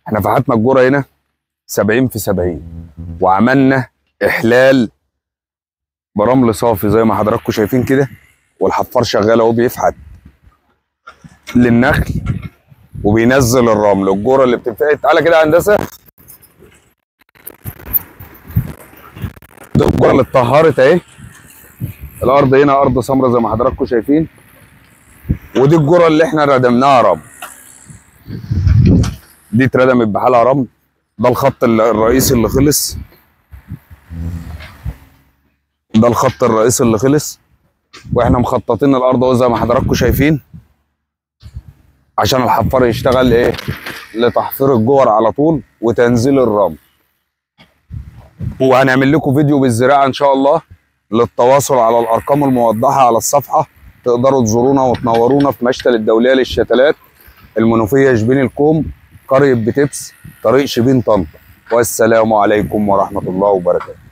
احنا فحتنا الجرة هنا 70 في 70 وعملنا احلال برمل صافي زي ما حضراتكم شايفين كده، والحفار شغال اهو بيفحت للنخل وبينزل الرمل. الجرة اللي بتنفعل، تعالى كده يا هندسه، دي الجرة اللي اتطهرت اهي. الارض هنا ارض سمراء زي ما حضراتكم شايفين، ودي الجرة اللي احنا ردمناها رمل، دي اتردمت بحالها رمل. ده الخط الرئيسي اللي خلص، ده الخط الرئيسي اللي خلص، واحنا مخططين الارض اهو زي ما حضراتكم شايفين عشان الحفار يشتغل ايه، لتحفير الجور على طول وتنزيل الرمل. وهنعمل لكم فيديو بالزراعه ان شاء الله. للتواصل على الارقام الموضحه على الصفحه تقدروا تزورونا وتنورونا في مشتل الدوليه للشتلات، المنوفيه شبين الكوم، قريه بتبس، طريق شبين طنطا. والسلام عليكم ورحمه الله وبركاته.